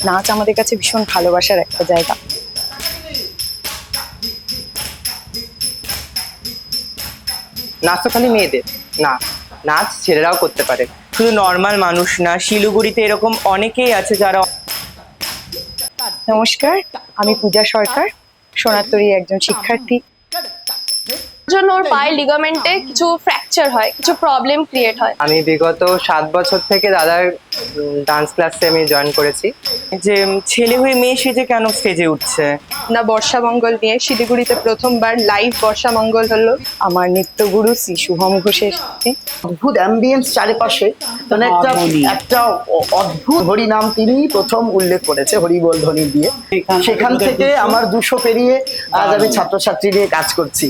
নাচ আমাদের কাছে ভীষণ ভালোবাসার একটা জায়গা। নাচ তো খালি মেয়েদের না, নাচ ছেলেরাও করতে পারে, শুধু নর্মাল মানুষ না। শিলিগুড়িতে এরকম অনেকেই আছে যারা। নমস্কার, আমি পূজা সরকার, সোনারতরীর একজন শিক্ষার্থী। জন্য ওর পায়ের লিগামেন্টে কিছু ফ্র্যাকচার হয়, কিছু প্রবলেম ক্রিয়েট হয়। আমি বিগত 7 বছর থেকে দাদার ডান্স ক্লাসে আমি জয়েন করেছি। যে ছেলে হয়ে মেয়ে সেজে কেন স্টেজে উঠছে? না, বর্ষামঙ্গল নিয়ে শিলিগুড়িতে প্রথমবার লাইভ বর্ষামঙ্গল হলো। আমার নৃত্যগুরু শ্রী শুভম ঘোষের সাথে। অদ্ভুত অ্যাম্বিয়েন্স চারিপাশে, মানে একটা অদ্ভুত হরিনাম তিনি প্রথম উল্লেখ করেছে হরিবোল ধ্বনি দিয়ে। সেখান থেকে আমার 200 পেরিয়ে আজ আমি ছাত্রছাত্রী নিয়ে কাজ করছি।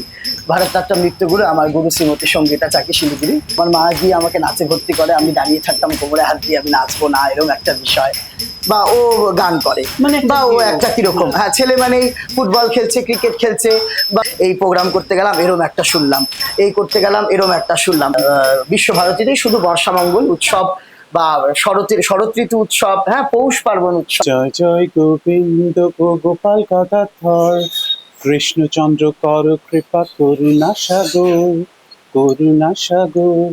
ভারতনাট্যম নৃত্যগুরু আমার গুরু শ্রীমতী সঙ্গীতা চাকি শিলিগুড়ি। আমার মা গিয়ে আমাকে নাচে ভর্তি করে, আমি দাঁড়িয়ে থাকতাম কোমরে হাত দিয়ে, আমি নাচবো না এরকম একটা বিষয়। বা ও গান করে, মানে বা ও একটা কিরকম, হ্যাঁ ছেলে মানেই ফুটবল খেলছে, ক্রিকেট খেলছে, বা এই প্রোগ্রাম করতে গেলাম এরম একটা শুনলাম, এই করতে গেলাম এরম একটা শুনলাম। বিশ্বভারতীতেই শুধু বর্ষামঙ্গল উৎসব বা শরৎ ঋতু উৎসব, হ্যাঁ পৌষ পার্বণ উৎসব। জয় জয় গোবিন্দ গোপাল গদাধর, কৃষ্ণচন্দ্র কর কৃপা করুণা সাগর, করুণা সাগর।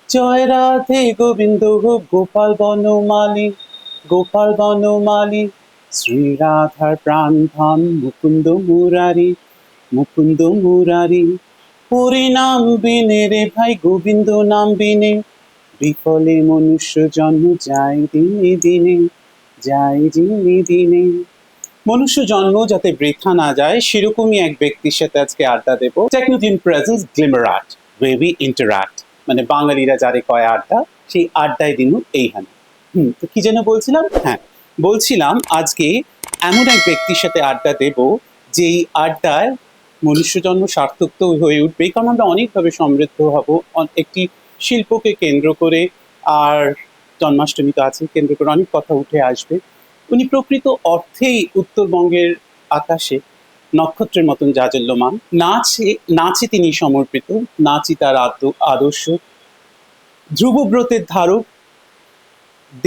জয় রাধে গোবিন্দ গোপাল বনমালী, গোপাল বনমালী। শ্রী রাধার প্রাণ ধন মুকুন্দ মুরারি, মুকুন্দ মুরারি। হরি নাম বিনে রে ভাই গোবিন্দ নাম বিনে, বিফলে মনুষ্য জন্ম যায় দিনে দিনে, যায় দিনে দিনে। মনুষ্য জন্ম যাতে বৃথা না যায় সেরকমই এক ব্যক্তির সাথে আজকে আড্ডা দেবো। টেকনোজিন presence glimmer art, way we interact, মানে বাঙালিরা যারে কয় আড্ডা, সেই আড্ডায় দিনু এইখানে। তো কি যেন বলছিলাম? হ্যাঁ, বলছিলাম আজকে এমন এক ব্যক্তির সাথে আড্ডা দেব যেই আড্ডায় মনুষ্য জন্ম সার্থক তো হয়ে উঠবে, কারণ আমরা অনেকভাবে সমৃদ্ধ হব একটি শিল্পকে কেন্দ্র করে। আর জন্মাষ্টমী তো আছে, কেন্দ্র করে অনেক কথা উঠে আসবে। উনি প্রকৃত অর্থেই উত্তরবঙ্গের আকাশে নক্ষত্রের মতন জাজল্যমান। নাচে তিনি সমর্পিত, নাচই তার আদর্শ। ধ্রুবব্রতের ধারক,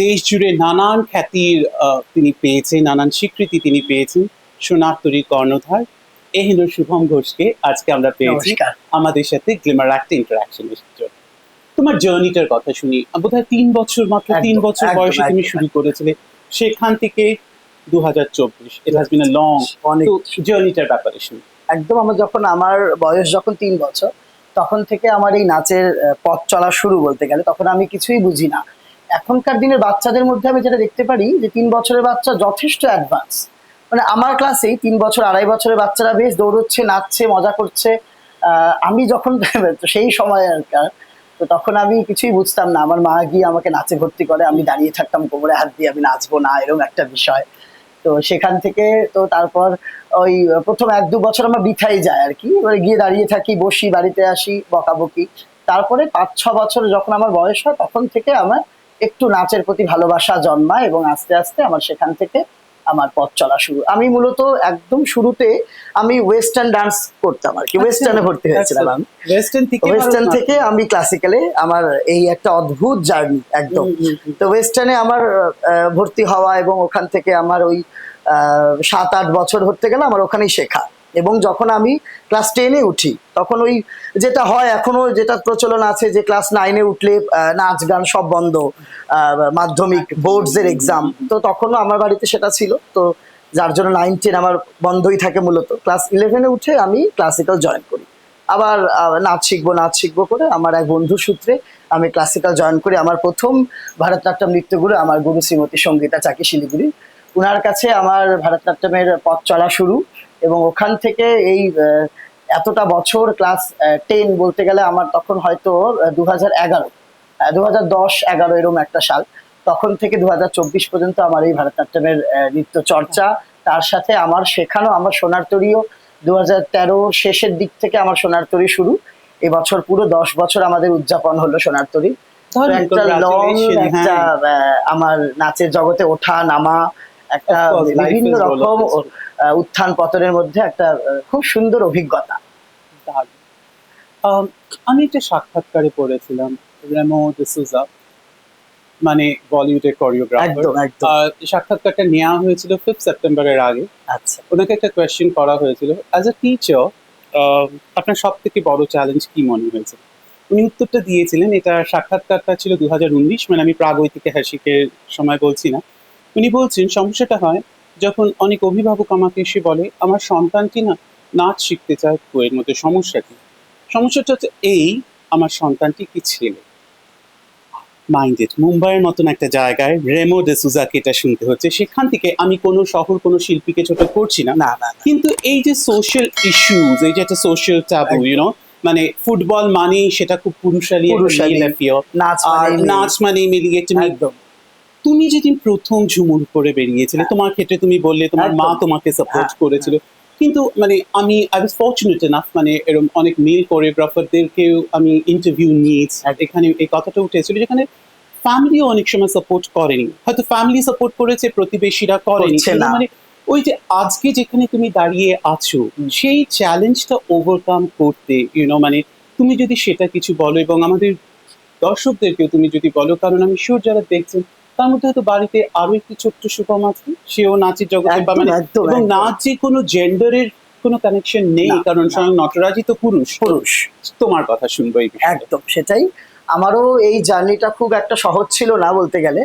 দেশ জুড়ে নানান খ্যাতির তিনি পেয়েছেন, নানান স্বীকৃতি তিনি পেয়েছেন। সোনারতরীর কর্ণধার এহেন শুভম ঘোষকে আজকে আমরা পেয়েছি আমাদের সাথে গ্লিমার একটা ইন্টারাকশনের জন্য। তোমার জার্নিটার কথা শুনি, বোধহয় 3 বছর, মাত্র 3 বছর বয়সে তুমি শুরু করেছিলে, সেখান থেকে 2024, it has been a long জার্নিটার ব্যাপারে শুনি। একদম, আমার বয়স যখন 3 বছর, তখন থেকে আমার এই নাচের পথ চলা শুরু বলতে গেলে। তখন আমি কিছুই বুঝি না। এখনকার দিনের বাচ্চাদের মধ্যে আমি যেটা দেখতে পারি যে 3 বছরের বাচ্চা যথেষ্ট অ্যাডভান্স। মানে আমার ক্লাসেই 3 বছর 2.5 বছরের বাচ্চারা বেশ দৌড়চ্ছে, নাচছে, মজা করছে। আমি যখন সেই সময়কার, তো তখন আমি কিছুই বুঝতাম না। আমার মা গিয়ে আমাকে নাচে ভর্তি করে, আমি দাঁড়িয়ে থাকতাম কোমরে হাত দিয়ে, আমি নাচবো না এরকম একটা বিষয়। তো সেখান থেকে তো তারপর ওই প্রথম 1-2 বছর আমার বৃথাই যায় আর কি, এবারে গিয়ে দাঁড়িয়ে থাকি, বসি, বাড়িতে আসি, বকাবকি। তারপরে 5-6 বছর যখন আমার বয়স হয়, তখন থেকে আমার একটু নাচের প্রতি ভালোবাসা জন্মায় এবং আস্তে আস্তে আমার সেখান থেকে আমার পথ চলা শুরু। আমি মূলত একদম শুরুতে আমি ওয়েস্টার্ন ডান্স করতাম আর কি, ওয়েস্টার্নে ভর্তি হয়েছিলাম আমি। ওয়েস্টার্ন থেকে আমি ক্লাসিক্যালে, আমার এই একটা অদ্ভুত জার্নি একদম। তো ওয়েস্টার্নে আমার ভর্তি হওয়া এবং ওখান থেকে আমার ওই 7-8 বছর ধরতে গেলে আমার ওখানেই শেখা। এবং যখন আমি ক্লাস 10-এ উঠি, তখন ওই যেটা হয় এখনো, যেটা প্রচলন আছে যে ক্লাস 9-এ উঠলে নাচ গান সব বন্ধ, মাধ্যমিক বোর্ডস এর এক্সাম। তো তখনও আমার বাড়িতে সেটা ছিল, তো যার জন্য 9-10 আমার বন্ধই থাকে মূলত। ক্লাস 11-এ উঠে আমি ক্লাসিক্যাল জয়েন করি। আবার নাচ শিখবো করে আমার এক বন্ধুর সূত্রে আমি ক্লাসিক্যাল জয়েন করি। আমার প্রথম ভারতনাট্যম নৃত্যগুরু আমার গুরু শ্রীমতী সঙ্গীতা চাকি শিলিগুড়ি, উনার কাছে আমার ভারতনাট্যমের পথ চলা শুরু। এবং ওখান থেকে এই এতটা বছর, ক্লাস 10 বলতে গেলে আমার তখন হয়তো 2011, 2010-11 এরকম একটা সাল, তখন থেকে 2024 পর্যন্ত আমার এই ভারতনাট্যমের নৃত্য চর্চা। তার সাথে আমার শেখানো, আমার সোনারতরীও 2013 শেষের দিক থেকে আমার সোনারতরী শুরু। এবছর পুরো 10 বছর আমাদের উদযাপন হলো সোনারতরী। একটা লং একটা আমার নাচের জগতে ওঠা নামা, একটা বিভিন্ন রকম উত্থান পতনের মধ্যে একটা খুব সুন্দর অভিজ্ঞতা। আমি একটা সাক্ষাৎকারে পড়েছিলাম রেমো ডিসুজা, মানে বলিউডের কোরিওগ্রাফার। একদম একদম। সাক্ষাৎকারটা নেওয়া হয়েছিল 5 সেপ্টেম্বরের আগে। আচ্ছা, ওনাকে একটা কোয়েশ্চেন করা হয়েছিল, অ্যাজ এ টিচার আপনার সব থেকে বড় চ্যালেঞ্জ কি মনে হয়েছে? উনি উত্তরটা দিয়েছিলেন, এটা সাক্ষাৎকারটা ছিল 2019, মানে আমি প্রাগৈতিহাসিকের সময় বলছি না। উনি বলছেন সমস্যাটা হয় যখন অনেক অভিভাবক আমাকে এসে বলে আমার সন্তানটি না নাচ শিখতে চায়, তো এর মধ্যে সমস্যা কি? সমস্যাটা হচ্ছে এই, আমার সন্তানটি কি ছেলে। মাইন্ডেড মুম্বাইয়ের মতন একটা জায়গায় রেমো ডেসুজাকে এটা শুনতে হচ্ছে। সেখান থেকে আমি কোনো শহর কোনো শিল্পীকে ছোট করছি না, না না না। কিন্তু এই যে সোশ্যাল ইস্যুজ, এই যে একটা সোশ্যাল ট্যাবু, ইউনো, মানে ফুটবল মানেই সেটা খুব পুরুষালী একটা পুরুষালী, male affair, নাচ আর মানেই মেয়ে। নাচ মানে মিলিয়ে তুমি একদম তুমি যেদিন প্রথম ঝুমুর করে বেরিয়েছিলে, তোমার ক্ষেত্রে তুমি বললে তোমার মা একদম। তোমাকে সাপোর্ট হ্যাঁ, করেছিল, কিন্তু মানে আমি আই ওয়াজ ফরচুনেট এনাফ, মানে এরকম অনেক মেল কোরিওগ্রাফারদেরকেও আমি ইন্টারভিউ নিয়েছি, এখানে এই কথাটা উঠেছিল যেখানে ফ্যামিলিও অনেক সময় সাপোর্ট করেনি, হয়তো ফ্যামিলি সাপোর্ট করেছে, প্রতিবেশীরা করেনি, করছে কিন্তু না। মানে ওই যে আজকে যেখানে তুমি দাঁড়িয়ে আছো সেই চ্যালেঞ্জটা ওভারকাম করতে, ইউনো, মানে তুমি যদি সেটা কিছু বলো এবং আমাদের দর্শকদেরকেও তুমি যদি বলো, কারণ আমি শিওর যারা দেখছেন তার মধ্যে হয়তো বাড়িতে আরো একটি ছোট্ট শুভম আছে, সেও নাচের জগতে বা একদম, মানে, একদম, এবং একদম। নাচ যে কোনো জেন্ডারের কোনো কানেকশন নেই, না, কারণ না। স্বয়ং নটরাজই তো পুরুষ। পুরুষ। তোমার কথা শুনবো এই বিষয়ে। একদম সেটাই। আমারও এই জার্নিটা খুব একটা সহজ ছিল না বলতে গেলে।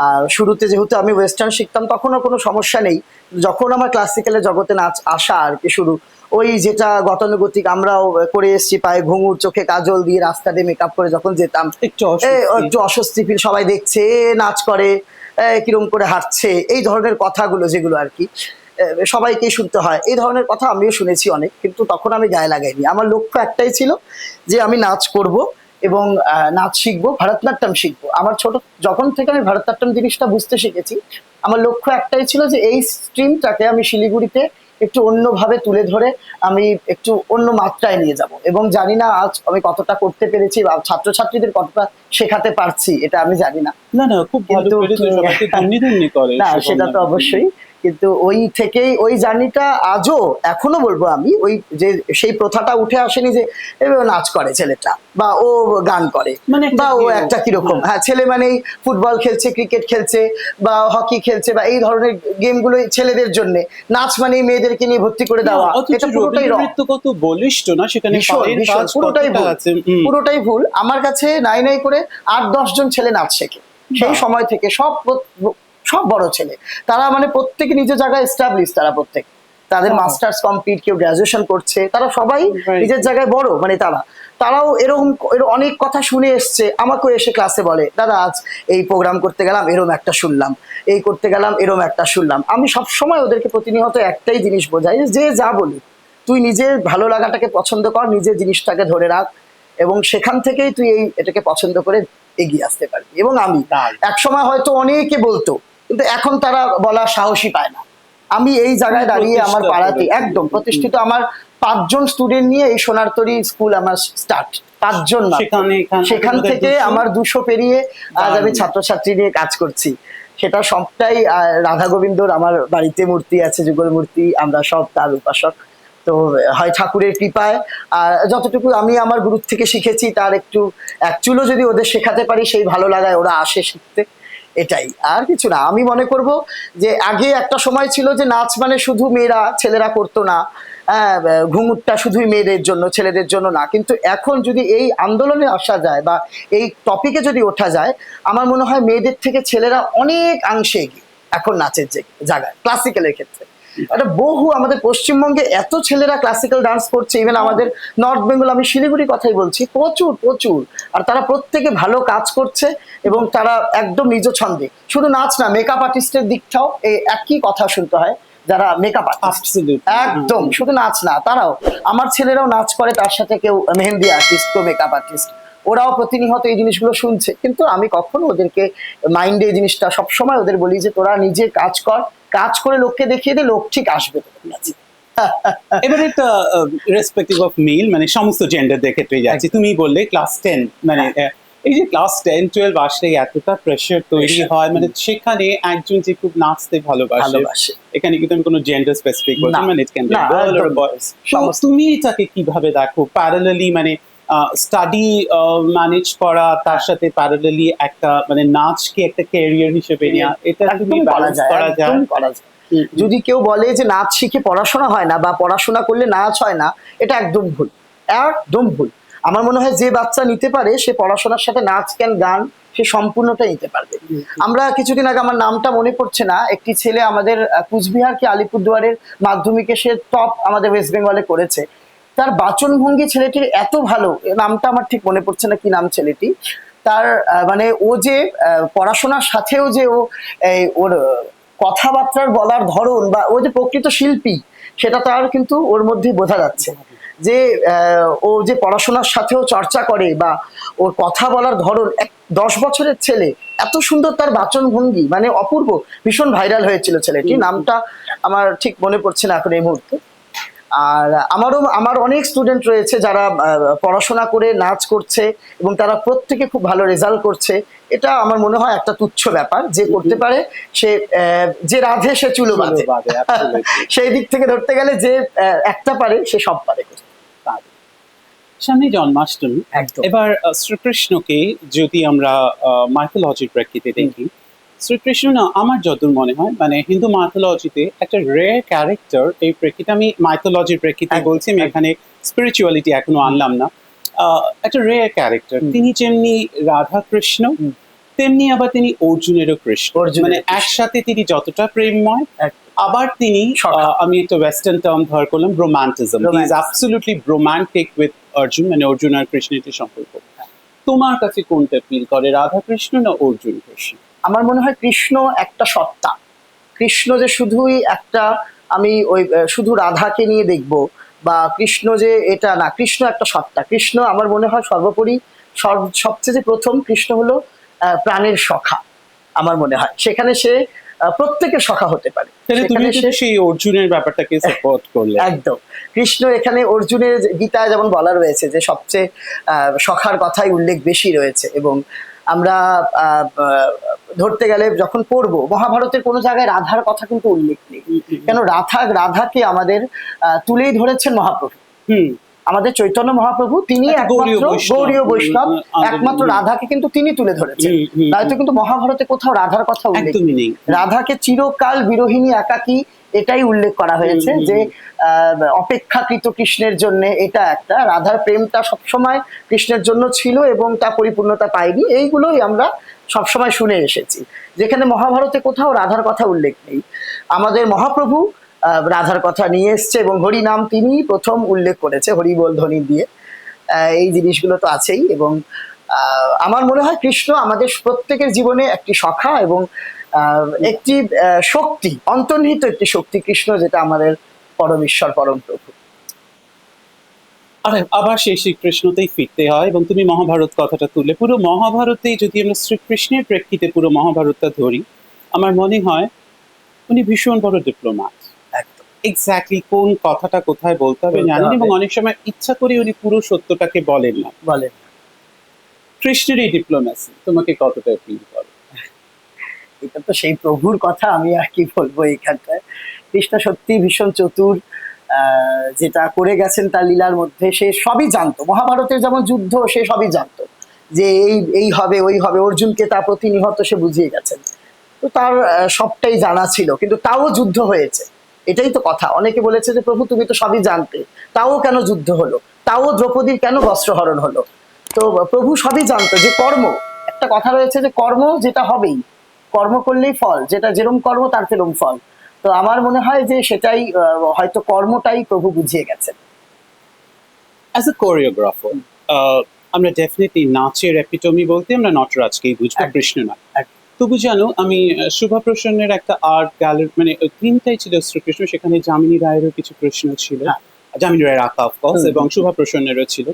আর শুরুতে যেহেতু আমি ওয়েস্টার্ন শিখতাম তখনও কোনো সমস্যা নেই। যখন আমার ক্লাসিক্যালের জগতে নাচ আসা আর কি শুরু, ওই যেটা গতানুগতিক আমরাও করে এসেছি, পায়ে ঘুঙুর, চোখে কাজল দিয়ে রাস্তা দিয়ে মেকআপ করে যখন যেতাম, একটু একটু অস্বস্তি ফিল, সবাই দেখছে এ নাচ করে, কিরম করে হাঁটছে, এই ধরনের কথাগুলো যেগুলো আর কি সবাইকেই শুনতে হয়, এই ধরনের কথা আমিও শুনেছি অনেক, কিন্তু তখন আমি গায়ে লাগাইনি। আমার লক্ষ্য একটাই ছিল যে আমি নাচ করব এবং নাচ শিখবো, ভারতনাট্যম শিখবো। আমার ছোট যখন থেকে আমি ভারতনাট্যম জিনিসটা বুঝতে শিখেছি, আমার লক্ষ্য একটাই ছিল যে এই স্ট্রিমটাকে আমি শিলিগুড়িতে একটু অন্যভাবে তুলে ধরে আমি একটু অন্য মাত্রায় নিয়ে যাব, এবং জানি না আজ আমি কতটা করতে পেরেছি বা ছাত্রছাত্রীদের কতটা শেখাতে পারছি, এটা আমি জানি না। না না, খুব ভালো কিন্তু করে তো সবাইকে ধন্যি করে না শুভম সেটা তো দা। অবশ্যই, কিন্তু ওই থেকেই ওই জার্নিটা আজও এখনো বলবো আমি, ওই যে সেই প্রথাটা উঠে আসেনি যে এবার নাচ করে ছেলেটা বা ও গান করে মানে একটা বা ও hero। একটা কিরকম, হ্যাঁ ছেলে মানেই ফুটবল খেলছে, ক্রিকেট খেলছে বা হকি খেলছে বা এই ধরনের গেমগুলো ছেলেদের জন্য, নাচ মানেই মেয়েদেরকে নিয়ে ভর্তি করে দেওয়া, না, অথচ এটা পুরোটাই রং। রবীন্দ্র নৃত্য কত বলিষ্ঠ না, সেখানে ভীষণ পায়ের ভীষণ, কাজ পুরোটাই কতটা ভুল, আছে। পুরোটাই ভুল। আমার কাছে নাই নাই করে 8-10 জন ছেলে নাচ শেখে সেই বাহ। সময় থেকে, সব সব বড় ছেলে, তারা মানে প্রত্যেকে নিজের জায়গায় এস্টাবলিশ, তারা প্রত্যেক তাদের বাহ। মাস্টার্স কমপ্লিট, কেউ গ্রাজুয়েশন করছে, তারা সবাই Right. নিজের জায়গায় বড়, মানে তারাও এরকম অনেক কথা শুনে এসছে, আমাকেও এসে ক্লাসে বলে দাদা আজ এই প্রোগ্রাম করতে গেলাম এরম একটা শুনলাম, এই করতে গেলাম এরম একটা শুনলাম। আমি সবসময় ওদেরকে প্রতিনিয়ত একটাই জিনিস বোঝাই, যে যা বলি তুই নিজের ভালো লাগাটাকে পছন্দ কর, নিজের জিনিসটাকে ধরে রাখ, এবং সেখান থেকেই তুই এটাকে পছন্দ করে এগিয়ে আসতে পারবি। এবং আমি তাই। এক সময় হয়তো অনেকে বলতো, কিন্তু এখন তারা বলার সাহসী পায় না। আমি এই জায়গায় দাঁড়িয়ে আমার প্রতিষ্ঠা পাড়াতে করেছি। একদম প্রতিষ্ঠিত, আমার 5 জন স্টুডেন্ট নিয়ে এই সোনারতরী স্কুল আমার স্টার্ট, 5 জন মাত্র। সেখান থেকে আমার 200 পেরিয়ে আজ আমি দারুণ। ছাত্রছাত্রী নিয়ে কাজ করছি। সেটা সবটাই রাধা গোবিন্দর, আমার বাড়িতে মূর্তি আছে, যুগল মূর্তি, আমরা সব তার উপাসক। তো হয় ঠাকুরের কৃপায়, আর যতটুকু আমি আমার গুরুর থেকে শিখেছি তার একটু একচুলো যদি ওদের শেখাতে পারি, সেই ভালো লাগায় ওরা আসে শিখতে, এটাই আর কিছু না। আমি মনে করব যে আগে একটা সময় ছিল যে নাচ মানে শুধু মেয়েরা, ছেলেরা করতো না, ঘুঙুরটা শুধুই মেয়েদের জন্য, ছেলেদের জন্য না, কিন্তু এখন যদি এই আন্দোলনে আসা যায় বা এই টপিকে যদি ওঠা যায়, আমার মনে হয় মেয়েদের থেকে ছেলেরা অনেক অংশে এগিয়ে এখন নাচের জায়গায়, ক্লাসিক্যালের ক্ষেত্রে। একটা বহু আমাদের পশ্চিমবঙ্গে এত ছেলেরা ক্লাসিক্যাল ডান্স করছে, ইভেন আমাদের নর্থ বেঙ্গল, আমি শিলিগুড়ির কথাই বলছি, প্রচুর প্রচুর, আর তারা প্রত্যেকে ভালো কাজ করছে এবং তারা একদম নিজ ছন্দে। শুধু নাচ না, মেকআপ আর্টিস্টের দিকটাও এই একই কথা শুনতে হয়, যারা মেকআপ আর্টিস্ট একদম, শুধু নাচ না, তারাও, আমার ছেলেরাও নাচ করে, তার সাথে কেউ মেহেন্দি আর্টিস্ট, কেউ মেকআপ আর্টিস্ট, ওরাও প্রতিনিয়ত এই জিনিসগুলো শুনছে। কিন্তু আমি কখনো ওদেরকে মাইন্ডে এই জিনিসটা সবসময় ওদের বলি যে তোরা নিজে কাজ কর, কাজ করে লোককে দেখিয়ে দে, লোক ঠিক আসবে তোর কাছে। এবার একটা রেসপেক্টিভ অফ মেল, মানে সমস্ত জেন্ডারদের ক্ষেত্রে যাচ্ছি, তুমি বললে ক্লাস 10, মানে এই যে ক্লাস 10-12 আসলে এতটা প্রেশার তৈরি হয়, মানে সেখানে একজন যে খুব নাচতে ভালোবাসে, এখানে কিন্তু আমি কোনো জেন্ডার স্পেসিফিক বলছি, মানে it can be girl or boy, তুমি এটাকে কিভাবে দেখো প্যারালালি, মানে স্টাডি ম্যানেজ করা, তার সাথে প্যারালালি একটা মানে নাচকে একটা ক্যারিয়ার হিসেবে নেওয়া, এটা তুমি একদম করা ব্যালেন্স যায়, করা যায়। একদম করা যায়। যদি কেউ বলে যে নাচ শিখে পড়াশোনা হয় না বা পড়াশোনা করলে নাচ হয় না, এটা একদম ভুল, একদম ভুল। আমার মনে হয় যে বাচ্চা নিতে পারে সে পড়াশোনার সাথে নাচ গান সে সম্পূর্ণটা নিতে পারবে। আমরা কিছুদিন আগে, আমার নামটা মনে পড়ছে না, একটি ছেলে আমাদের কুচবিহার কি আলিপুরদুয়ারের মাধ্যমিকে সে টপ আমাদের ওয়েস্ট বেঙ্গলে করেছে। তার বাচনভঙ্গি ছেলেটির এত ভালো, নামটা আমার ঠিক মনে পড়ছে না কি নাম ছেলেটি, তার মানে ও যে পড়াশোনার সাথেও যে ও ওর কথাবার্তার বলার ধরন বা ও যে প্রকৃত শিল্পী সেটা তার কিন্তু ওর মধ্যে বোঝা যাচ্ছে। যে ও যে পড়াশোনার সাথেও চর্চা করে বা ওর কথা বলার ধরন, 10 বছরের ছেলে, এত সুন্দর তার বাচনভঙ্গি, মানে অপূর্ব, ভীষণ ভাইরাল হয়েছিল ছেলেটি, নামটা আমার ঠিক মনে পড়ছে না এখন এই মুহূর্তে। আর আমার অনেক স্টুডেন্ট রয়েছে যারা পড়াশোনা করে নাচ করছে এবং তারা প্রত্যেকে খুব ভালো রেজাল্ট করছে। এটা আমার মনে হয় একটা তুচ্ছ ব্যাপার, যে করতে পারে সে, যে রাধে সে চুলো বাঁধে। সেই দিক থেকে ধরতে গেলে যে একটা পারে সে সব পারে। সামনে জন্মাষ্টমী, একদম। এবার শ্রীকৃষ্ণকে যদি আমরা মাইথোলজির প্রেক্ষিতে দেখি, শ্রীকৃষ্ণ না আমার যতদূর মনে হয় মানে হিন্দু মাইথোলজিতে একটা রেয়ার ক্যারেক্টার। এই প্রেক্ষিতে আমি মাইথোলজির প্রেক্ষিতে বলছি, আমি এখানে স্পিরিচুয়ালিটি এখনো আনলাম না। একটা রেয়ার ক্যারেক্টার, তিনি যেমনি রাধা কৃষ্ণ তেমনি আবার তিনি অর্জুনেরও কৃষ্ণ, মানে একসাথে তিনি যতটা প্রেমময়, আবার তিনি আমি একটা ওয়েস্টার্ন টার্ম ধর করলাম romanticism, he is absolutely romantic with Arjun, মানে অর্জুন আর কৃষ্ণের যে সম্পর্ক। তোমার কাছে কোনটা ফিল করে, রাধা কৃষ্ণ না অর্জুন কৃষ্ণ? আমার মনে হয় কৃষ্ণ একটা সত্তা, কৃষ্ণ যে শুধুই একটা, আমি ওই শুধু রাধাকে নিয়ে দেখব বা কৃষ্ণ যে এটা না, কৃষ্ণ একটা সত্তা। কৃষ্ণ আমার মনে হয় সর্বোপরি সবচেয়ে যে প্রথম, কৃষ্ণ হলো প্রাণের সখা। আমার মনে হয় সেখানে সে প্রত্যেকের সখা হতে পারে। সেই অর্জুনের ব্যাপারটাকে সাপোর্ট করলে একদম। কৃষ্ণ এখানে অর্জুনের গীতায় যেমন বলা রয়েছে যে সবচেয়ে সখার কথাই উল্লেখ বেশি রয়েছে, এবং আমরা ধরতে গেলে যখন পড়বো মহাভারতের কোনো জায়গায় রাধার কথা কিন্তু উল্লেখ নেই, কেন রাধাকে আমাদের তুলেই ধরেছেন মহাপ্রভু। আমাদের চৈতন্য মহাপ্রভু তিনি একমাত্র গৌড়ীয় বৈষ্ণব, একমাত্র রাধাকে কিন্তু তিনি তুলে ধরেছেন, নয়তো কিন্তু মহাভারতে কোথাও রাধার কথা উল্লেখ নেই। রাধাকে চিরকাল বিরোহিনী একাকী এটাই উল্লেখ করা হয়েছে, যে অপেক্ষাকৃত কৃষ্ণের জন্য। এটা একটা রাধার প্রেমটা সবসময় কৃষ্ণের জন্য ছিল এবং তা পরিপূর্ণতা পায়নি, এইগুলোই আমরা সবসময় শুনে এসেছি। যেখানে মহাভারতে কোথাও রাধার কথা উল্লেখ নেই, আমাদের মহাপ্রভু রাধার কথা নিয়ে এসছে এবং হরি নাম তিনি প্রথম উল্লেখ করেছে, হরি বল ধ্বনি দিয়ে। এই জিনিসগুলো তো আছেই। এবং আমার মনে হয় কৃষ্ণ আমাদের প্রত্যেকের জীবনে একটি সখা এবং একটি শক্তি, অন্তর্নিহিত একটি শক্তি কৃষ্ণ, যেটা আমাদের পরমেশ্বর পরম প্রভু। আবার সেই শ্রীকৃষ্ণতেই ফিরতে হয়। এবং তুমি মহাভারত কথাটা তুললে, পুরো মহাভারতেই যদি আমরা শ্রীকৃষ্ণের প্রেক্ষিতে পুরো মহাভারতটা ধরি, আমার মনে হয় উনি ভীষণ বড় ডিপ্লোম্যাট। এক্স্যাক্টলি কোন কথাটা কোথায় বলতে হবে জানেন, এবং অনেক সময় ইচ্ছা করে উনি পুরো সত্যটাকে বলেন না। কৃষ্ণের এই ডিপ্লোম্যাসি তোমাকে কতটা ফিল করে? এটা তো সেই প্রভুর কথা, আমি আর কি বলবো এইখানটায়। কৃষ্ণ সত্যি ভীষণ চতুর, যেটা করে গেছেন তার লীলার মধ্যে সে সবই জানতো। মহাভারতের যেমন যুদ্ধ সে সবই জানতো, যে এই হবে ওই হবে, অর্জুনকে তা প্রতিনিহত সে বুঝিয়ে গেছেন, তো তার সবটাই জানা ছিল, কিন্তু তাও যুদ্ধ হয়েছে। এটাই তো কথা। অনেকে বলেছে যে প্রভু তুমি তো সবই জানতে, তাও কেন যুদ্ধ হলো, তাও দ্রৌপদীর কেন বস্ত্রহরণ হলো? তো প্রভু সবই জানতো যে কর্ম, একটা কথা রয়েছে যে কর্ম যেটা হবেই, কর্ম করলেই ফল, যেটা যেরম কর্ম তার তেরম ফল। তো আমার মনে হয় যে সেটাই হয়তো কর্মটাই প্রভু বুঝিয়ে গেছেন। অ্যাজ এ কোরিওগ্রাফার আমরা ডেফিনেটলি নাচের এপিটমি বলতে আমরা নটরাজকেই বুঝবো, কৃষ্ণ না। তবু জানো, আমি শুভা প্রসন্নের একটা আর্ট গ্যালারি, মানে থিমটাই ছিল শ্রীকৃষ্ণ, সেখানে যামিনী রায়েরও কিছু কৃষ্ণ ছিল, যামিনী রায়ের আঁকা অফকোর্স, এবং শুভা প্রসন্নেরও ছিল।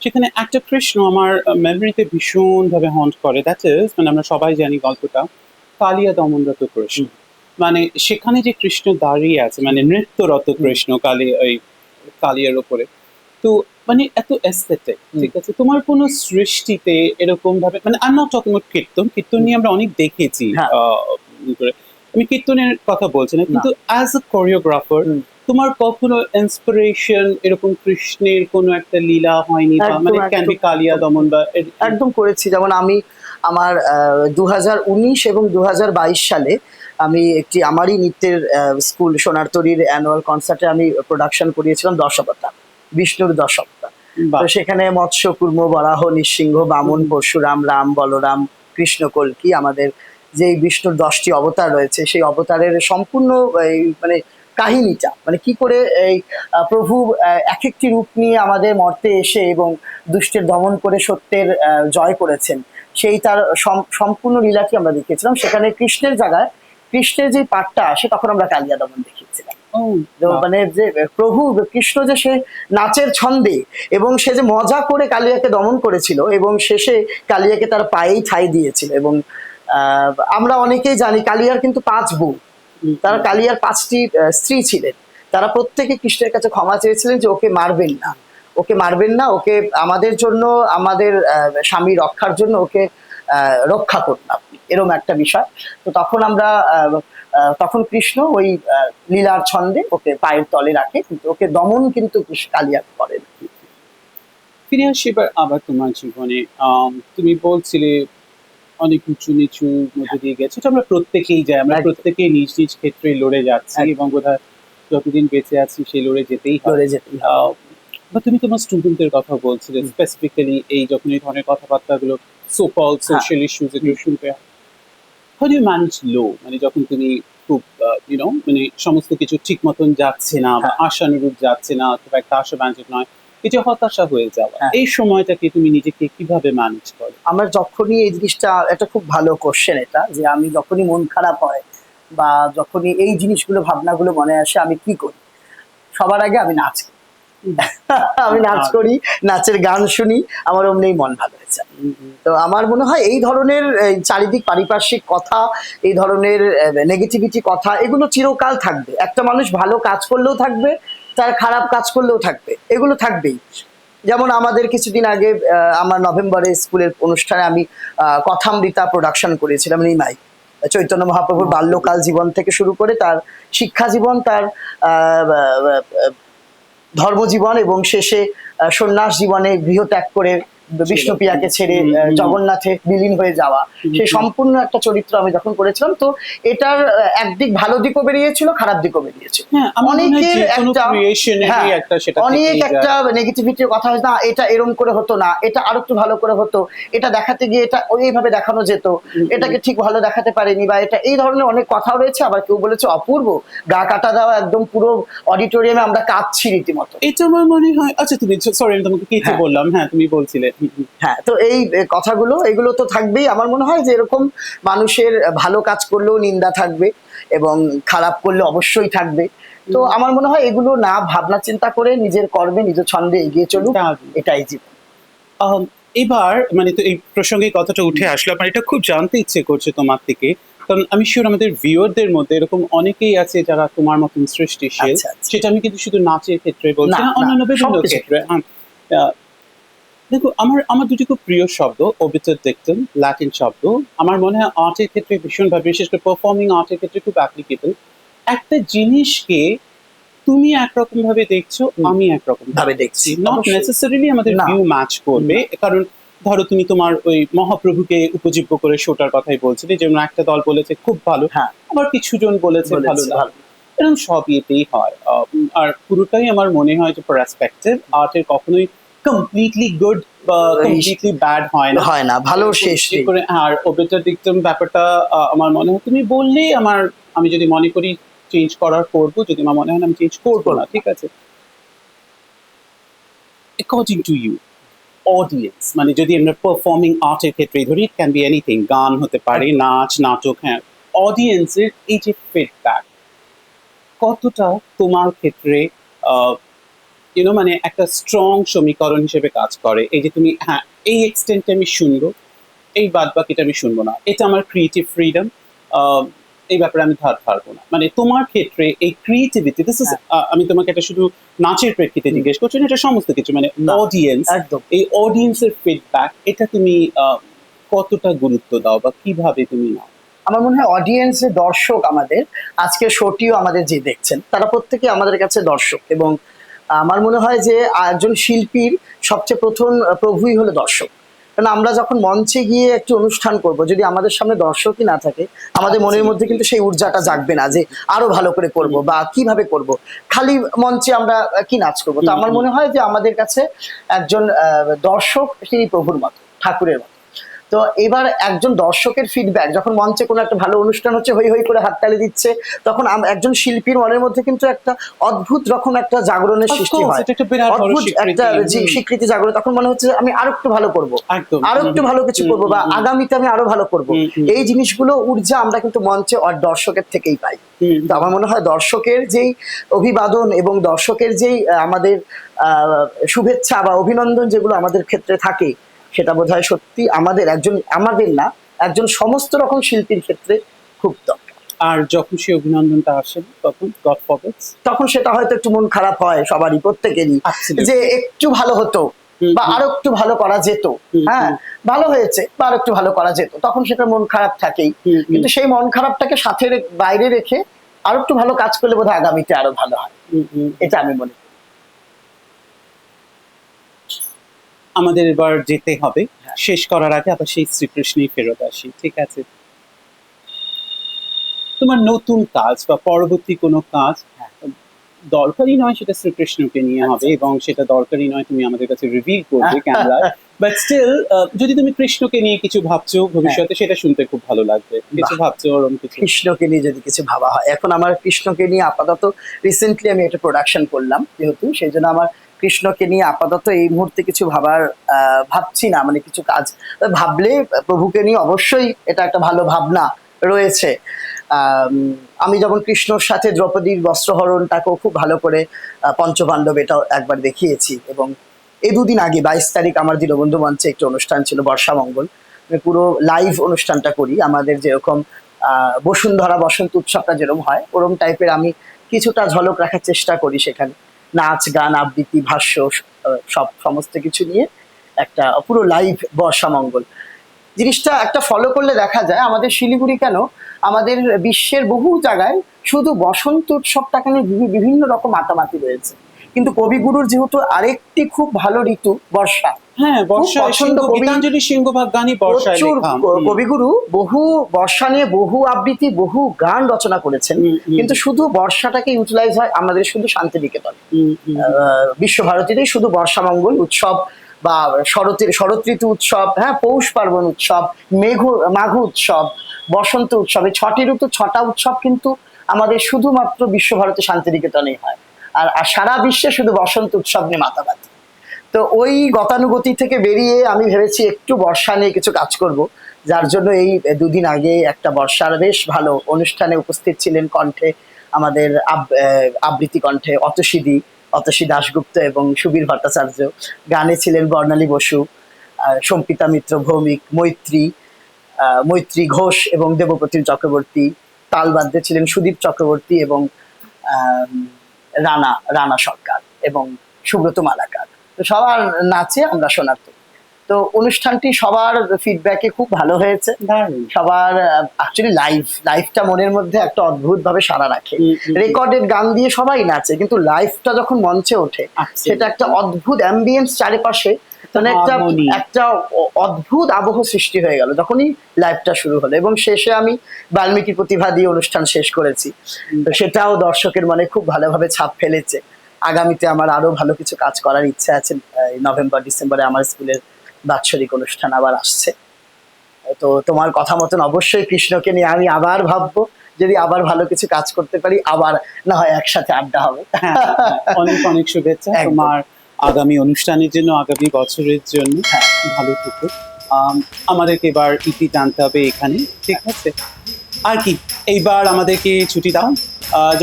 সেখানে একটা কৃষ্ণ আমার মেমোরিতে ভীষণভাবে হন্ট করে, দ্যাট ইজ, মানে আমরা সবাই জানি গল্পটা, কালিয়া দমনরত কৃষ্ণ। মানে সেখানে যে কৃষ্ণ দাঁড়িয়ে আছে, মানে নৃত্যরত কৃষ্ণ কালিয়ার ওপরে, তো মানে এত এস্থেটিক। ঠিক আছে, তোমার কোন সৃষ্টিতে এরকম ভাবে, মানে I am not talking about kirtan নিয়ে আমরা অনেক দেখেছি, আমি কীর্তনের কথা বলছি না, কিন্তু অ্যাজ এ কোরিওগ্রাফার তোমার কখনো ইন্সপিরেশন এরকম কৃষ্ণের কোনো একটা লীলা হয়নি, বা একদম, মানে ক্যান বি একদম, কালিয়া দমন বা একদম করেছি। যেমন আমি আমার 2019 এবং 2022 সালে আমি একটি আমারই নৃত্যের স্কুল সোনারতরীর অ্যানুয়াল কনসার্টে আমি প্রোডাকশন করিয়েছিলাম দশাবতার, বিষ্ণুর দশাবতার। বাহ। তো সেখানে মৎস্য, কুর্ম, বরাহ, নৃসিংহ, বামন, পরশুরাম, রাম, বলরাম, কৃষ্ণ, কল্কি, আমাদের যে বিষ্ণুর 10টি অবতার রয়েছে সেই অবতারের সম্পূর্ণ এই মানে কাহিনীটা, মানে কি করে এই প্রভু এক একটি রূপ নিয়ে আমাদের মর্তে এসে এবং দুষ্টের দমন করে সত্যের জয় করেছেন, সেই তার সম্পূর্ণ লীলাটি আমরা দেখিয়েছিলাম। সেখানে কৃষ্ণের জায়গায় কৃষ্ণের যে পাঠটা আসে তখন আমরা কালিয়া দমন দেখিয়েছিলাম। মানে যে প্রভু কৃষ্ণ যে সে নাচের ছন্দে এবং সে যে মজা করে কালিয়াকে দমন করেছিল এবং শেষে কালিয়াকে তার পায়েই ঠাঁই দিয়েছিল। এবং আমরা অনেকেই জানি কালিয়ার কিন্তু 5 বউ, তারা কালিয়ার 5টি স্ত্রী ছিলেন। তারা প্রত্যেকে কৃষ্ণের কাছে ক্ষমা চেয়েছিলেন যে ওকে মারবেন না, ওকে মারবেন না, ওকে আমাদের জন্য, আমাদের স্বামী রক্ষার জন্য ওকে রক্ষা করুন আপনি, এরকম একটা বিষয়। তো তখন আমরা তখন কৃষ্ণ ওই লীলার ছন্দে ওকে পায়ের তলে রাখে, কিন্তু ওকে দমন কিন্তু কালিয়া করেন। ফিরে আসি এবার আবার তোমার জীবনে। তুমি বলছিলে অনেক উঁচু নিচু মধ্যে দিয়ে গেছে, তো আমরা প্রত্যেকেই যাই, আমরা একদম। প্রত্যেকেই নিজ নিজ ক্ষেত্রে লড়ে যাচ্ছি একদম। এবং বোধহয় যতদিন বেঁচে আছি সেই লড়ে যেতেই হবে। লড়ে যেতে হবে। বা তুমি তোমার স্টুডেন্টদের কথা বলছিলে স্পেসিফিক্যালি, এই যখন এই ধরনের কথাবার্তাগুলো সো কল সোশ্যাল ইস্যুস এগুলো শুনতে হয়, হাউ ডু ইউ ম্যানেজ লো, মানে যখন তুমি খুব ইউনো মানে সমস্ত কিছু ঠিক মতন যাচ্ছে না বা আশানুরূপ যাচ্ছে না, খুব একটা আশাব্যঞ্জক নয়, এই যে হতাশা হয়ে যাওয়া, এই সময়টাকে তুমি নিজেকে কিভাবে ম্যানেজ করো? আমার যখনই এই জিনিসটা, এটা খুব ভালো কোশ্চেন এটা, যে আমি যখনই মন খারাপ হয় বা যখনই এই জিনিসগুলো ভাবনাগুলো মনে আসে আমি কি করি, সবার আগে আমি নাচ করি। আমি নাচ করি, নাচের গান শুনি, আমার অমনি মন ভালো হয়ে যায়। তো আমার মনে হয় এই ধরনের চারিদিক পারিপার্শ্বিক কথা, এই ধরনের নেগেটিভিটি কথা, এগুলো চিরকাল থাকবে। একটা মানুষ ভালো কাজ করলেও থাকবে, তার খারাপ কাজ করলেও থাকবে, এগুলো থাকবেই। যেমন আমাদের কিছুদিন আগে আমার নভেম্বরে স্কুলের অনুষ্ঠানে আমি কথামৃতা প্রোডাকশন করেছিলাম নিমাই, চৈতন্য মহাপ্রভুর বাল্যকাল জীবন থেকে শুরু করে তার শিক্ষা জীবন, তার ধর্মজীবন এবং শেষে সন্ন্যাস জীবনে গৃহত্যাগ করে বিষ্ণুপ্রিয়াকে ছেড়ে জগন্নাথে বিলীন হয়ে যাওয়া, সেই সম্পূর্ণ একটা চরিত্র আমি যখন করেছিলাম। তো এটার একদিক ভালো দিকও বেরিয়েছিল, খারাপ দিকও বেরিয়েছিল। অনেকের অনেক একটা নেগেটিভিটির কথা হয়, না এটা এরম করে হতো না, এটা আরো একটু ভালো করে হতো, এটা দেখাতে গিয়ে এটা এইভাবে দেখানো যেত, এটাকে ঠিক ভালো দেখাতে পারেনি, বা এটা এই ধরনের অনেক কথা রয়েছে। আবার কেউ বলেছে অপূর্ব, গা কাটা দেওয়া, একদম পুরো অডিটোরিয়ামে আমরা কাঁদছি রীতিমতো। এটা আমার মনে হয়, আচ্ছা তুমি সরি আমি তোমাকে কিছু বললাম, হ্যাঁ তুমি বলছিলে। হ্যাঁ, তো এই কথাগুলো এগুলো তো থাকবেই। আমার মনে হয় যে এরকম মানুষের ভালো কাজ করলেও নিন্দা থাকবে এবং খারাপ করলে অবশ্যই থাকবে। তো আমার মনে হয় এগুলো না ভাবনা চিন্তা করে নিজের কর্মে নিজ ছন্দে এগিয়ে চলুক, এটাই জীবন। এবার মানে তো এই প্রসঙ্গে কথাটা উঠে আসলো, আমার এটা খুব জানতে ইচ্ছে করছে তোমার থেকে, কারণ আমি শিওর আমাদের ভিউয়ারদের মধ্যে এরকম অনেকেই আছে যারা তোমার মতন সৃষ্টিশীল। সেটা আমি কিন্তু শুধু নাচের ক্ষেত্রে বলছি না, অন্যান্য বিভিন্ন ক্ষেত্রে। দেখো আমার দুটি খুব প্রিয় শব্দ, ওবিটার ডিকটম, ল্যাটিন শব্দ, আমার মনে হয় আর্টের ক্ষেত্রে ভীষণভাবে, বিশেষ করে পারফর্মিং আর্টের ক্ষেত্রে খুব অ্যাপ্লিকেবল। একটা জিনিসকে তুমি একরকম ভাবে দেখছো, আমি একরকম ভাবে দেখছি, নট নেসেসারিলি আমাদের ভিউ ম্যাচ করবে। কারণ ধরো তুমি তোমার ওই মহাপ্রভুকে উপজীব্য করে শোটার কথাই বলছিলে, যেমন একটা দল বলেছে খুব ভালো, আবার কিছু জন বলেছে ভালো লাগে, এরকম সব ইয়েতেই হয়। আর পুরোটাই আমার মনে হয় যে পার্সপেক্টিভ, আর্টের কখনোই কমপ্লিটলি গুড বা কমপ্লিটলি ব্যাড হয় না, ভালো শেষ করে। আর ওবিটার ডিকটম ব্যাপারটা আমার মনে হয় তুমি বললেই আমি যদি মনে করি চেঞ্জ করার করবো, যদি আমার মনে হয় আমি চেঞ্জ করবো না, ঠিক আছে। অ্যাকর্ডিং টু ইউ অডিয়েন্স, মানে যদি আমরা পারফর্মিং আর্টের ক্ষেত্রে ধরি, ইট ক্যান বি এনিথিং, গান হতে পারে, নাচ, নাটক, হ্যাঁ, অডিয়েন্সের এই যে ফিডব্যাক কতটা তোমার ক্ষেত্রে মানে একটা স্ট্রং সমীকরণ হিসেবে কাজ করে? এই যে তুমি হ্যাঁ এই এক্সটেন্টে আমি শুনবো, এই বাদ বাকিটা আমি শুনবো না, এটা আমার ক্রিয়েটিভ ফ্রিডম, এই ব্যাপারে আমি ধার ধারবো না। মানে তোমার ক্ষেত্রে এই ক্রিয়েটিভিটি, দিস ইজ, আমি তোমাকে এটা শুধু নাচের প্রেক্ষিতে জিজ্ঞেস করছি না, এটা সমস্ত কিছু, মানে অডিয়েন্স, এই অডিয়েন্সের ফিডব্যাক, এটা তুমি কতটা গুরুত্ব দাও বা কিভাবে তুমি নাও? আমার মনে হয় অডিয়েন্সের দর্শক আমাদের আজকের শোটিও আমাদের যে দেখছেন তারা প্রত্যেকে আমাদের কাছে দর্শক, এবং আমার মনে হয় যে একজন শিল্পীর সবচেয়ে প্রথম প্রভুই হলো দর্শক। কারণ আমরা যখন মঞ্চে গিয়ে একটি অনুষ্ঠান করব, যদি আমাদের সামনে দর্শকই না থাকে, আমাদের মনের মধ্যে কিন্তু সেই ঊর্জাটা জাগবে না যে আরো ভালো করে করব বা কিভাবে করব। খালি মঞ্চে আমরা কি নাচ করবো? তো আমার মনে হয় যে আমাদের কাছে একজন দর্শক তিনি প্রভুর মতো, ঠাকুরের মতো। তো এবার একজন দর্শকের ফিডব্যাক, যখন মঞ্চে কোনো একটা ভালো অনুষ্ঠান হচ্ছে, হই হই করে হাততালি দিচ্ছে, তখন একজন শিল্পীর মনের মধ্যে কিন্তু একটা অদ্ভুত রকম একটা জাগরণের Of সৃষ্টি course, হয়, এটা একটা বিরাট বড় অদ্ভুত স্বীকৃতি। একটা স্বীকৃতি জাগরণ। তখন মনে হচ্ছে আমি আরো একটু ভালো করবো, একদম। আরো একটু ভালো কিছু করবো, বা আগামীতে আমি আরো ভালো করবো। এই জিনিসগুলো ঊর্জা আমরা কিন্তু মঞ্চে দর্শকের থেকেই পাই। তো আমার মনে হয় দর্শকের যেই অভিবাদন এবং দর্শকের যেই আমাদের শুভেচ্ছা বা অভিনন্দন যেগুলো আমাদের ক্ষেত্রে থাকে, সেটা বোধহয় সত্যি আমাদের একজন সমস্ত রকম শিল্পীর ক্ষেত্রে খুব দরকার। আর যখন সেই অভিনন্দনটা আসে তখন গড ফরবিডস, তখন সেটা হয়তো একটু মন খারাপ হয় সবারই, প্রত্যেকেরই, Absolutely. যে একটু ভালো হতো বা আরো একটু ভালো করা যেত। হ্যাঁ, ভালো হয়েছে বা আরো একটু ভালো করা যেত, তখন সেটা মন খারাপ থাকেই। কিন্তু সেই মন খারাপটাকে সাথে বাইরে রেখে আরো একটু ভালো কাজ করলে বোধহয় আগামীতে আরো ভালো হয়, এটা আমি মনে করি। আমাদের এবার যেতে হবে। শেষ করার আগে আবার সেই শ্রীকৃষ্ণেই ফেরত আসি, ঠিক আছে? তোমার নতুন কাজ বা পরবর্তী কোনো কাজ দরকারি নয় সেটা শ্রীকৃষ্ণকে নিয়ে হবে, এবং সেটা দরকারি নয় তুমি আমাদের কাছে রিভিল করবে ক্যামেরায়, বাট স্টিল যদি তুমি কৃষ্ণকে নিয়ে কিছু ভাবছো ভবিষ্যতে, সেটা শুনতে খুব ভালো লাগবে। কিছু ভাবছো ওরকম কিছু? কৃষ্ণকে নিয়ে যদি কিছু ভাবা হয়, এখন আমার কৃষ্ণকে নিয়ে আপাতত রিসেন্টলি আমি একটা প্রোডাকশন করলাম, যেহেতু সেই জন্য আমার কৃষ্ণকে নিয়ে আপাতত এই মুহূর্তে কিছু ভাবছি না। মানে কিছু কাজ ভাবলে প্রভুকে নিয়ে অবশ্যই এটা একটা ভালো ভাবনা রয়েছে। আমি যেমন কৃষ্ণর সাথে দ্রৌপদীর বস্ত্রহরণটাকেও খুব ভালো করে পঞ্চপাণ্ডব এটাও একবার দেখিয়েছি, এবং এই দুদিন আগে 22 তারিখ আমার দীনবন্ধু মঞ্চে একটি অনুষ্ঠান ছিল, বর্ষামঙ্গল। আমি পুরো লাইভ অনুষ্ঠানটা করি, আমাদের যেরকম বসুন্ধরা বসন্ত উৎসবটা যেরকম হয় ওরম টাইপের আমি কিছুটা ঝলক রাখার চেষ্টা করি সেখানে। নাচ, গান, আবৃত্তি, ভাষ্য, সমস্ত কিছু নিয়ে একটা পুরো লাইভ বর্ষামঙ্গল। জিনিসটা একটা ফলো করলে দেখা যায় আমাদের শিলিগুড়ি কেন, আমাদের বিশ্বের বহু জায়গায় শুধু বসন্ত উৎসবটাকে নিয়ে বিভিন্ন রকম মাতামাতি রয়েছে, কিন্তু কবিগুরুর যেহেতু আরেকটি খুব ভালো ঋতু বর্ষা, হ্যাঁ, বর্ষা পছন্দ। গীতাঞ্জলি সিংহভাগ গানই বর্ষায় প্রচুর লেখা। কবিগুরু বহু বর্ষা নিয়ে বহু আবৃত্তি, বহু গান রচনা করেছেন, কিন্তু শুধু বর্ষাটাকে ইউটিলাইজ হয় আমাদের শুধু শান্তিনিকেতন, বিশ্বভারতীতেই শুধু বর্ষামঙ্গল উৎসব বা শরৎ ঋতু উৎসব, হ্যাঁ, পৌষ পার্বণ উৎসব, মাঘ উৎসব, বসন্ত উৎসব, এই 6টি ঋতু 6টা উৎসব কিন্তু আমাদের শুধুমাত্র বিশ্বভারতী শান্তিনিকেতনেই হয়, আর সারা বিশ্বে শুধু বসন্ত উৎসব নিয়ে মাতামাতি। তো ওই গতানুগতি থেকে বেরিয়ে আমি ভেবেছি একটু বর্ষা নিয়ে কিছু কাজ করব, যার জন্য এই দুদিন আগে একটা বর্ষার বেশ ভালো অনুষ্ঠানে উপস্থিত ছিলেন কণ্ঠে আমাদের আবৃত্তি কণ্ঠে অতসী দাশগুপ্ত এবং সুবীর ভট্টাচার্য, গানে ছিলেন বর্ণালী বসু, সম্পিতা মিত্র ভৌমিক, মৈত্রী ঘোষ এবং দেবপ্রতিম চক্রবর্তী, তালবাদ্যে ছিলেন সুদীপ চক্রবর্তী এবং রানা সরকার এবং সুব্রত মালাকার। তো সবার নাচে আমরা শোনাতো। তো অনুষ্ঠানটি সবার ফিডব্যাকে খুব ভালো হয়েছে, সবার অ্যাকচুয়ালি লাইভটা মনের মধ্যে একটা অদ্ভুত ভাবে সাড়া রাখে। রেকর্ডেড গান দিয়ে সবাই নাচে, কিন্তু লাইভটা যখন মঞ্চে ওঠে সেটা একটা অদ্ভুত অ্যাম্বিয়েন্স চারিপাশে, মানে একটা অদ্ভুত আবহ সৃষ্টি হয়ে গেল যখনই লাইভটা শুরু হলো, এবং শেষে আমি বাল্মীকি প্রতিভা দিয়ে অনুষ্ঠান শেষ করেছি। তো সেটাও দর্শকের মনে খুব ভালোভাবে ছাপ ফেলেছে। আগামীতে আমার আরো ভালো কিছু কাজ করার ইচ্ছা আছে। নভেম্বর ডিসেম্বরে আমার স্কুলের বাৎসরিক অনুষ্ঠান আবার আসছে। তো তোমার কথা মতন অবশ্যই কৃষ্ণকে নিয়ে আমি আবার ভাববো, যদি আবার ভালো কিছু কাজ করতে পারি, আবার না হয় একসাথে আড্ডা হবে। অনেক অনেক শুভেচ্ছা তোমার আগামী অনুষ্ঠানের জন্য, আগামী বছরের জন্য। ভালো থেকো। আমাদেরকে এবার ইতি টানতে হবে এখানে, ঠিক আছে? আর কি, এইবার আমাদেরকে ছুটি দাও।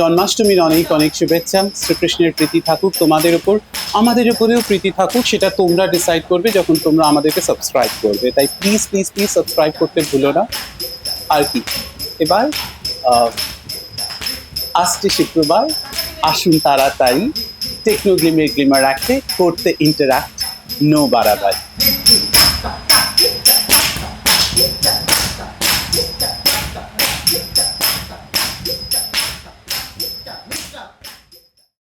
জন্মাষ্টমীর অনেক অনেক শুভেচ্ছা। শ্রীকৃষ্ণের প্রীতি থাকুক তোমাদের উপর, আমাদের উপরেও প্রীতি থাকুক, সেটা তোমরা ডিসাইড করবে যখন তোমরা আমাদেরকে সাবস্ক্রাইব করবে। তাই প্লিজ প্লিজ প্লিজ সাবস্ক্রাইব করতে ভুলো না। আর কি, এবার আসছে শুক্রবার, আসুন তাড়াতাড়ি টেকনোগ্লিমার রাখতে করতে ইন্টারাক্ট, নো বাড়াবাড়ি।